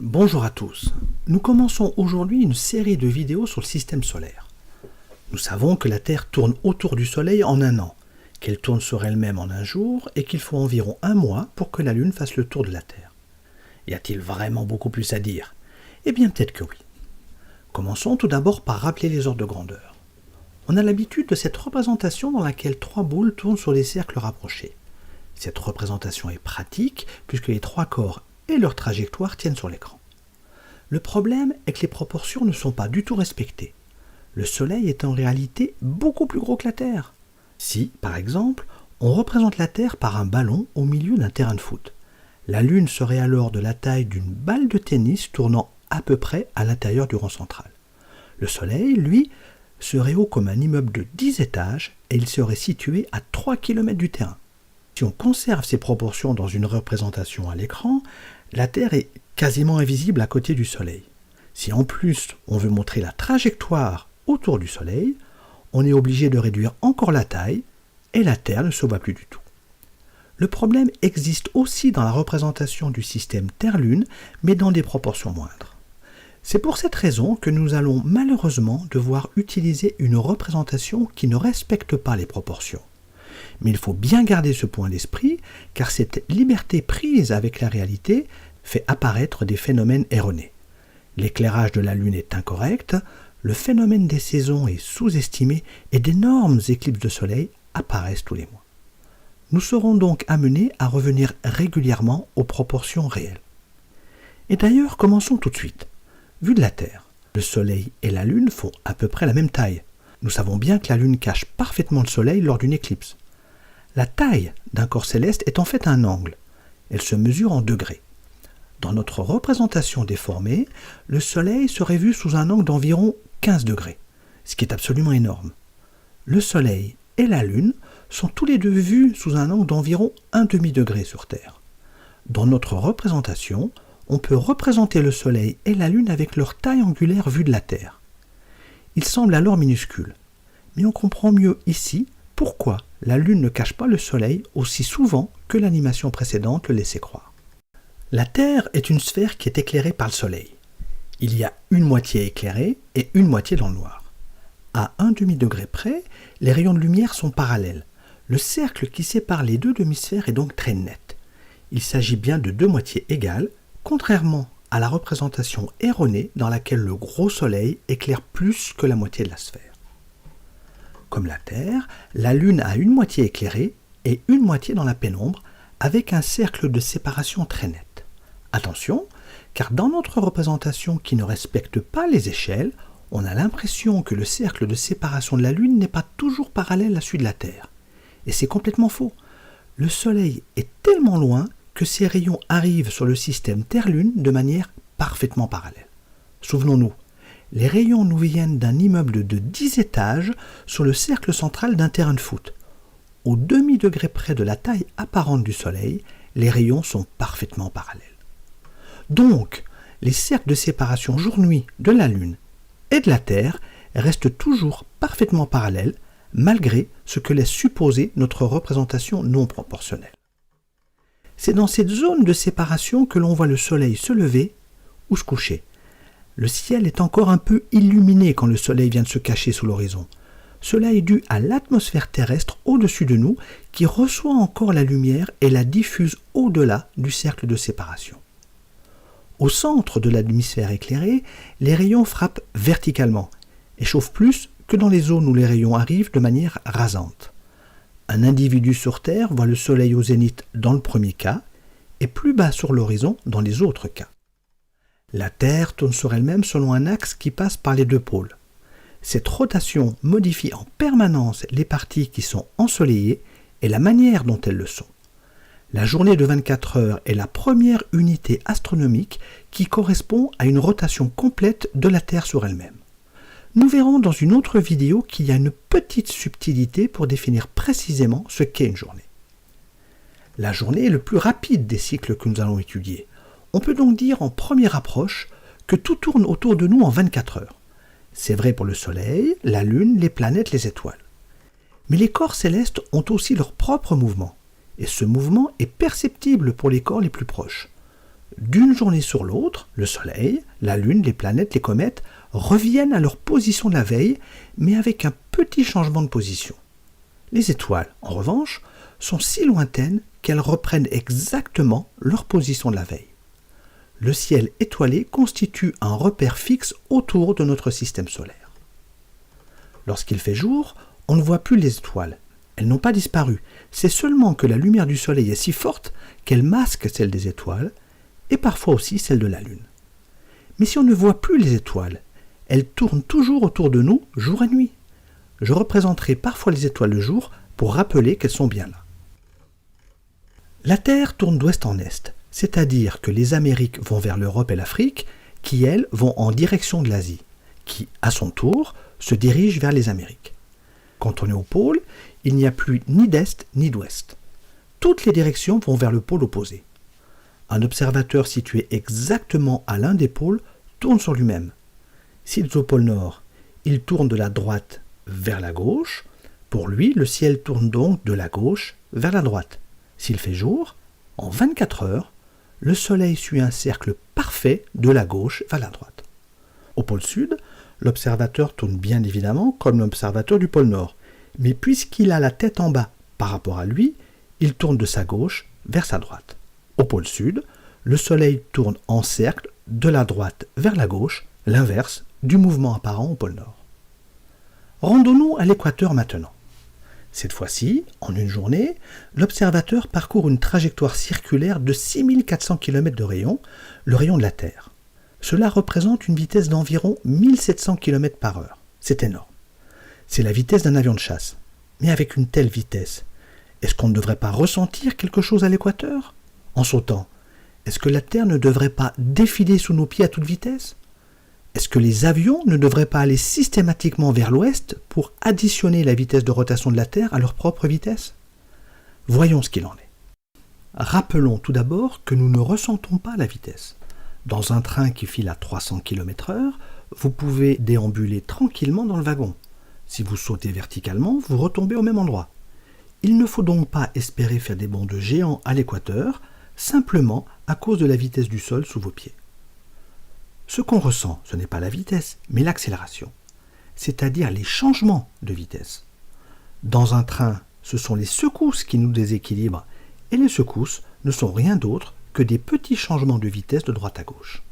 Bonjour à tous, nous commençons aujourd'hui une série de vidéos sur le système solaire. Nous savons que la Terre tourne autour du Soleil en un an, qu'elle tourne sur elle-même en un jour et qu'il faut environ un mois pour que la Lune fasse le tour de la Terre. Y a-t-il vraiment beaucoup plus à dire? Eh bien peut-être que oui. Commençons tout d'abord par rappeler les ordres de grandeur. On a l'habitude de cette représentation dans laquelle trois boules tournent sur des cercles rapprochés. Cette représentation est pratique puisque les trois corps et leur trajectoire tiennent sur l'écran. Le problème est que les proportions ne sont pas du tout respectées. Le Soleil est en réalité beaucoup plus gros que la Terre. Si, par exemple, on représente la Terre par un ballon au milieu d'un terrain de foot, la Lune serait alors de la taille d'une balle de tennis tournant à peu près à l'intérieur du rond central. Le Soleil, lui, serait haut comme un immeuble de 10 étages et il serait situé à 3 km du terrain. Si on conserve ces proportions dans une représentation à l'écran, la Terre est quasiment invisible à côté du Soleil. Si en plus on veut montrer la trajectoire autour du Soleil, on est obligé de réduire encore la taille et la Terre ne se voit plus du tout. Le problème existe aussi dans la représentation du système Terre-Lune, mais dans des proportions moindres. C'est pour cette raison que nous allons malheureusement devoir utiliser une représentation qui ne respecte pas les proportions. Mais il faut bien garder ce point à l'esprit, car cette liberté prise avec la réalité fait apparaître des phénomènes erronés. L'éclairage de la Lune est incorrect, le phénomène des saisons est sous-estimé et d'énormes éclipses de soleil apparaissent tous les mois. Nous serons donc amenés à revenir régulièrement aux proportions réelles. Et d'ailleurs, commençons tout de suite. Vu de la Terre, le Soleil et la Lune font à peu près la même taille. Nous savons bien que la Lune cache parfaitement le Soleil lors d'une éclipse. La taille d'un corps céleste est en fait un angle. Elle se mesure en degrés. Dans notre représentation déformée, le Soleil serait vu sous un angle d'environ 15 degrés, ce qui est absolument énorme. Le Soleil et la Lune sont tous les deux vus sous un angle d'environ 1 demi-degré sur Terre. Dans notre représentation, on peut représenter le Soleil et la Lune avec leur taille angulaire vue de la Terre. Ils semblent alors minuscules, mais on comprend mieux ici pourquoi la Lune ne cache pas le Soleil aussi souvent que l'animation précédente le laissait croire. La Terre est une sphère qui est éclairée par le Soleil. Il y a une moitié éclairée et une moitié dans le noir. À 1 demi-degré près, les rayons de lumière sont parallèles. Le cercle qui sépare les deux demi-sphères est donc très net. Il s'agit bien de deux moitiés égales, contrairement à la représentation erronée dans laquelle le gros Soleil éclaire plus que la moitié de la sphère. Comme la Terre, la Lune a une moitié éclairée et une moitié dans la pénombre, avec un cercle de séparation très net. Attention, car dans notre représentation qui ne respecte pas les échelles, on a l'impression que le cercle de séparation de la Lune n'est pas toujours parallèle à celui de la Terre. Et c'est complètement faux. Le Soleil est tellement loin que ses rayons arrivent sur le système Terre-Lune de manière parfaitement parallèle. Souvenons-nous, les rayons nous viennent d'un immeuble de 10 étages sur le cercle central d'un terrain de foot. Au demi-degré près de la taille apparente du Soleil, les rayons sont parfaitement parallèles. Donc, les cercles de séparation jour-nuit de la Lune et de la Terre restent toujours parfaitement parallèles, malgré ce que laisse supposer notre représentation non proportionnelle. C'est dans cette zone de séparation que l'on voit le Soleil se lever ou se coucher. Le ciel est encore un peu illuminé quand le Soleil vient de se cacher sous l'horizon. Cela est dû à l'atmosphère terrestre au-dessus de nous qui reçoit encore la lumière et la diffuse au-delà du cercle de séparation. Au centre de l'hémisphère éclairé, les rayons frappent verticalement et chauffent plus que dans les zones où les rayons arrivent de manière rasante. Un individu sur Terre voit le Soleil au zénith dans le premier cas et plus bas sur l'horizon dans les autres cas. La Terre tourne sur elle-même selon un axe qui passe par les deux pôles. Cette rotation modifie en permanence les parties qui sont ensoleillées et la manière dont elles le sont. La journée de 24 heures est la première unité astronomique qui correspond à une rotation complète de la Terre sur elle-même. Nous verrons dans une autre vidéo qu'il y a une petite subtilité pour définir précisément ce qu'est une journée. La journée est le plus rapide des cycles que nous allons étudier. On peut donc dire en première approche que tout tourne autour de nous en 24 heures. C'est vrai pour le Soleil, la Lune, les planètes, les étoiles. Mais les corps célestes ont aussi leur propre mouvement, et ce mouvement est perceptible pour les corps les plus proches. D'une journée sur l'autre, le Soleil, la Lune, les planètes, les comètes reviennent à leur position de la veille, mais avec un petit changement de position. Les étoiles, en revanche, sont si lointaines qu'elles reprennent exactement leur position de la veille. Le ciel étoilé constitue un repère fixe autour de notre système solaire. Lorsqu'il fait jour, on ne voit plus les étoiles. Elles n'ont pas disparu. C'est seulement que la lumière du Soleil est si forte qu'elle masque celle des étoiles et parfois aussi celle de la Lune. Mais si on ne voit plus les étoiles, elles tournent toujours autour de nous, jour et nuit. Je représenterai parfois les étoiles le jour pour rappeler qu'elles sont bien là. La Terre tourne d'ouest en est, c'est-à-dire que les Amériques vont vers l'Europe et l'Afrique, qui elles vont en direction de l'Asie, qui, à son tour, se dirige vers les Amériques. Quand on est au pôle, il n'y a plus ni d'est ni d'ouest. Toutes les directions vont vers le pôle opposé. Un observateur situé exactement à l'un des pôles tourne sur lui-même. S'il est au pôle nord, il tourne de la droite vers la gauche. Pour lui, le ciel tourne donc de la gauche vers la droite. S'il fait jour, en 24 heures, le Soleil suit un cercle parfait de la gauche vers la droite. Au pôle sud, l'observateur tourne bien évidemment comme l'observateur du pôle nord, mais puisqu'il a la tête en bas par rapport à lui, il tourne de sa gauche vers sa droite. Au pôle sud, le Soleil tourne en cercle de la droite vers la gauche, l'inverse du mouvement apparent au pôle nord. Rendons-nous à l'équateur maintenant. Cette fois-ci, en une journée, l'observateur parcourt une trajectoire circulaire de 6400 km de rayon, le rayon de la Terre. Cela représente une vitesse d'environ 1700 km par heure. C'est énorme. C'est la vitesse d'un avion de chasse. Mais avec une telle vitesse, est-ce qu'on ne devrait pas ressentir quelque chose à l'équateur? En sautant, est-ce que la Terre ne devrait pas défiler sous nos pieds à toute vitesse? Est-ce que les avions ne devraient pas aller systématiquement vers l'ouest pour additionner la vitesse de rotation de la Terre à leur propre vitesse? Voyons ce qu'il en est. Rappelons tout d'abord que nous ne ressentons pas la vitesse. Dans un train qui file à 300 km/h, vous pouvez déambuler tranquillement dans le wagon. Si vous sautez verticalement, vous retombez au même endroit. Il ne faut donc pas espérer faire des bonds de géant à l'équateur, simplement à cause de la vitesse du sol sous vos pieds. Ce qu'on ressent, ce n'est pas la vitesse, mais l'accélération, c'est-à-dire les changements de vitesse. Dans un train, ce sont les secousses qui nous déséquilibrent, et les secousses ne sont rien d'autre que des petits changements de vitesse de droite à gauche.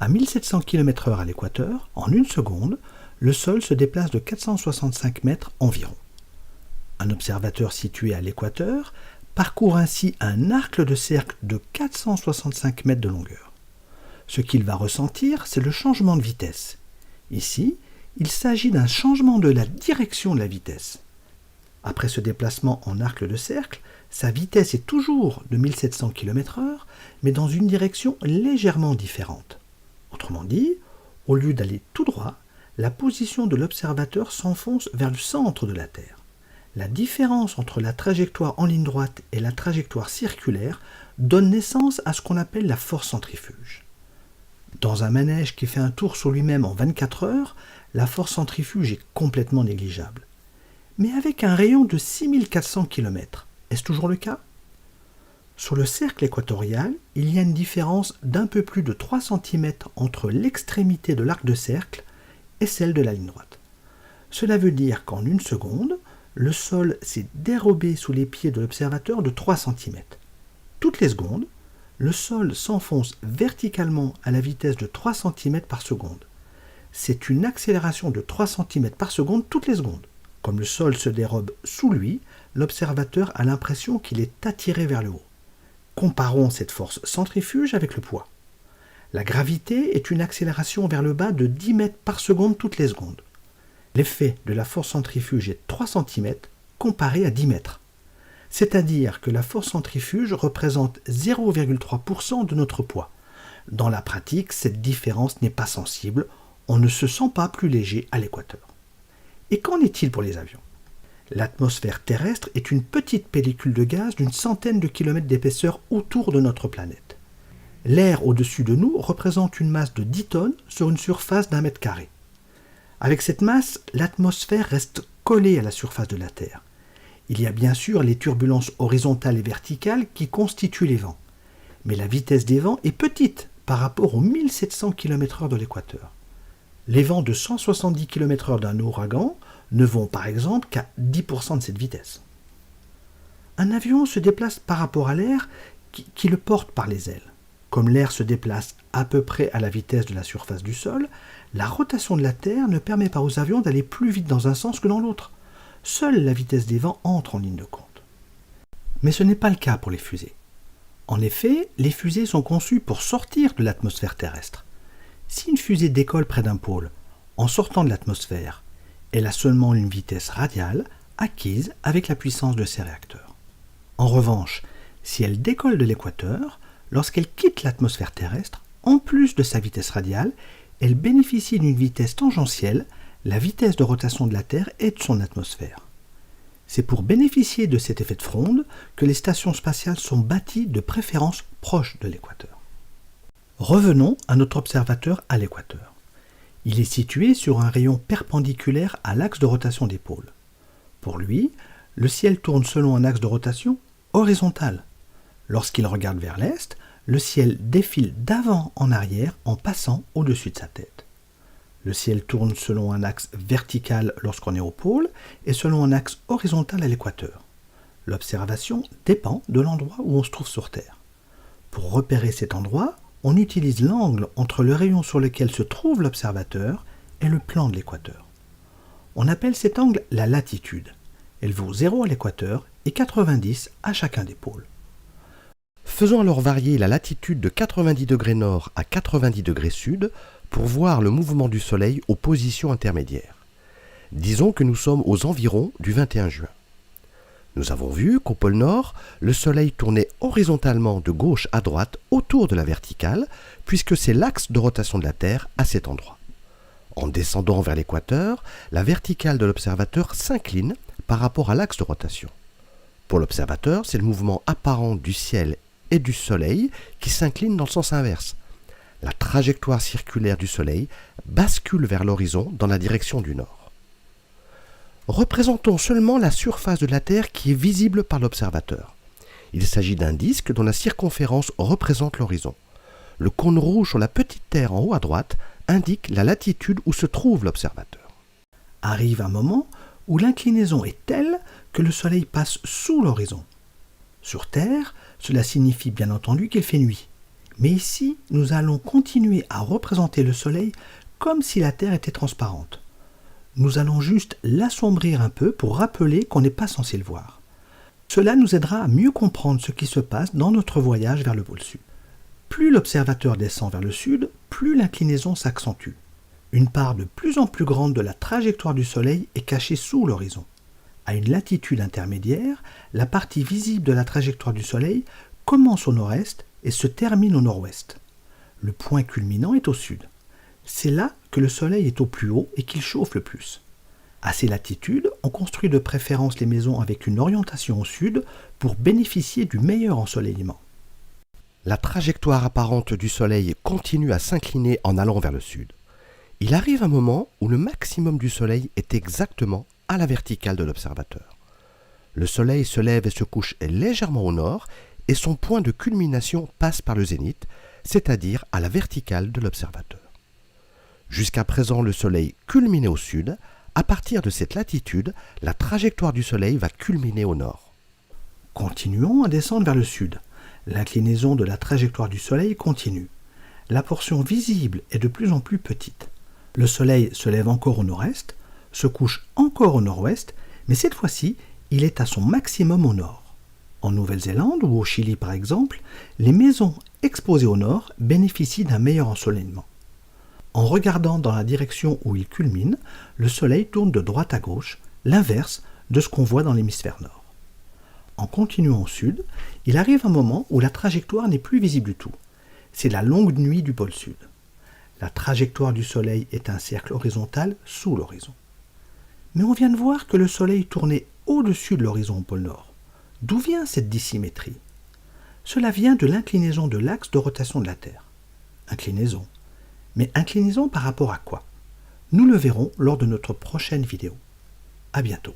À 1700 km/h à l'équateur, en une seconde, le sol se déplace de 465 mètres environ. Un observateur situé à l'équateur parcourt ainsi un arc de cercle de 465 mètres de longueur. Ce qu'il va ressentir, c'est le changement de vitesse. Ici, il s'agit d'un changement de la direction de la vitesse. Après ce déplacement en arc de cercle, sa vitesse est toujours de 1700 km/h, mais dans une direction légèrement différente. Autrement dit, au lieu d'aller tout droit, la position de l'observateur s'enfonce vers le centre de la Terre. La différence entre la trajectoire en ligne droite et la trajectoire circulaire donne naissance à ce qu'on appelle la force centrifuge. Dans un manège qui fait un tour sur lui-même en 24 heures, la force centrifuge est complètement négligeable. Mais avec un rayon de 6400 km, est-ce toujours le cas? Sur le cercle équatorial, il y a une différence d'un peu plus de 3 cm entre l'extrémité de l'arc de cercle et celle de la ligne droite. Cela veut dire qu'en une seconde, le sol s'est dérobé sous les pieds de l'observateur de 3 cm. Toutes les secondes, le sol s'enfonce verticalement à la vitesse de 3 cm par seconde. C'est une accélération de 3 cm par seconde toutes les secondes. Comme le sol se dérobe sous lui, l'observateur a l'impression qu'il est attiré vers le haut. Comparons cette force centrifuge avec le poids. La gravité est une accélération vers le bas de 10 mètres par seconde toutes les secondes. L'effet de la force centrifuge est de 3 cm comparé à 10 mètres. C'est-à-dire que la force centrifuge représente 0,3% de notre poids. Dans la pratique, cette différence n'est pas sensible, on ne se sent pas plus léger à l'équateur. Et qu'en est-il pour les avions? L'atmosphère terrestre est une petite pellicule de gaz d'une centaine de kilomètres d'épaisseur autour de notre planète. L'air au-dessus de nous représente une masse de 10 tonnes sur une surface d'1 mètre carré. Avec cette masse, l'atmosphère reste collée à la surface de la Terre. Il y a bien sûr les turbulences horizontales et verticales qui constituent les vents. mais la vitesse des vents est petite par rapport aux 1700 km/h de l'équateur. Les vents de 170 km/h d'un ouragan ne vont par exemple qu'à 10% de cette vitesse. Un avion se déplace par rapport à l'air qui le porte par les ailes. Comme l'air se déplace à peu près à la vitesse de la surface du sol, la rotation de la Terre ne permet pas aux avions d'aller plus vite dans un sens que dans l'autre. Seule la vitesse des vents entre en ligne de compte. Mais ce n'est pas le cas pour les fusées. En effet, les fusées sont conçues pour sortir de l'atmosphère terrestre. Si une fusée décolle près d'un pôle, en sortant de l'atmosphère, elle a seulement une vitesse radiale acquise avec la puissance de ses réacteurs. En revanche, si elle décolle de l'équateur, lorsqu'elle quitte l'atmosphère terrestre, en plus de sa vitesse radiale, elle bénéficie d'une vitesse tangentielle, la vitesse de rotation de la Terre et de son atmosphère. C'est pour bénéficier de cet effet de fronde que les stations spatiales sont bâties de préférence proches de l'équateur. Revenons à notre observateur à l'équateur. Il est situé sur un rayon perpendiculaire à l'axe de rotation des pôles. Pour lui, le ciel tourne selon un axe de rotation horizontal. Lorsqu'il regarde vers l'est, le ciel défile d'avant en arrière en passant au-dessus de sa tête. Le ciel tourne selon un axe vertical lorsqu'on est au pôle et selon un axe horizontal à l'équateur. L'observation dépend de l'endroit où on se trouve sur Terre. Pour repérer cet endroit, on utilise l'angle entre le rayon sur lequel se trouve l'observateur et le plan de l'équateur. On appelle cet angle la latitude. Elle vaut 0 à l'équateur et 90 à chacun des pôles. Faisons alors varier la latitude de 90 degrés nord à 90 degrés sud pour voir le mouvement du Soleil aux positions intermédiaires. Disons que nous sommes aux environs du 21 juin. Nous avons vu qu'au pôle Nord, le Soleil tournait horizontalement de gauche à droite autour de la verticale, puisque c'est l'axe de rotation de la Terre à cet endroit. En descendant vers l'équateur, la verticale de l'observateur s'incline par rapport à l'axe de rotation. Pour l'observateur, c'est le mouvement apparent du ciel et du Soleil qui s'incline dans le sens inverse. La trajectoire circulaire du Soleil bascule vers l'horizon dans la direction du nord. Représentons seulement la surface de la Terre qui est visible par l'observateur. Il s'agit d'un disque dont la circonférence représente l'horizon. Le cône rouge sur la petite Terre en haut à droite indique la latitude où se trouve l'observateur. Arrive un moment où l'inclinaison est telle que le Soleil passe sous l'horizon. Sur Terre, cela signifie bien entendu qu'il fait nuit. Mais ici, nous allons continuer à représenter le Soleil comme si la Terre était transparente. Nous allons juste l'assombrir un peu pour rappeler qu'on n'est pas censé le voir. Cela nous aidera à mieux comprendre ce qui se passe dans notre voyage vers le pôle sud. Plus l'observateur descend vers le sud, plus l'inclinaison s'accentue. Une part de plus en plus grande de la trajectoire du Soleil est cachée sous l'horizon. À une latitude intermédiaire, la partie visible de la trajectoire du Soleil commence au nord-est et se termine au nord-ouest. Le point culminant est au sud. C'est là que le Soleil est au plus haut et qu'il chauffe le plus. À ces latitudes, on construit de préférence les maisons avec une orientation au sud pour bénéficier du meilleur ensoleillement. La trajectoire apparente du Soleil continue à s'incliner en allant vers le sud. Il arrive un moment où le maximum du Soleil est exactement à la verticale de l'observateur. Le Soleil se lève et se couche légèrement au nord et son point de culmination passe par le zénith, c'est-à-dire à la verticale de l'observateur. Jusqu'à présent, le Soleil culminait au sud. À partir de cette latitude, la trajectoire du Soleil va culminer au nord. Continuons à descendre vers le sud. L'inclinaison de la trajectoire du Soleil continue. La portion visible est de plus en plus petite. Le Soleil se lève encore au nord-est, se couche encore au nord-ouest, mais cette fois-ci, il est à son maximum au nord. En Nouvelle-Zélande ou au Chili par exemple, les maisons exposées au nord bénéficient d'un meilleur ensoleillement. En regardant dans la direction où il culmine, le Soleil tourne de droite à gauche, l'inverse de ce qu'on voit dans l'hémisphère nord. En continuant au sud, il arrive un moment où la trajectoire n'est plus visible du tout. C'est la longue nuit du pôle sud. La trajectoire du Soleil est un cercle horizontal sous l'horizon. Mais on vient de voir que le Soleil tournait au-dessus de l'horizon au pôle nord. D'où vient cette dissymétrie? Cela vient de l'inclinaison de l'axe de rotation de la Terre. Inclinaison. Mais inclinaison par rapport à quoi? Nous le verrons lors de notre prochaine vidéo. À bientôt.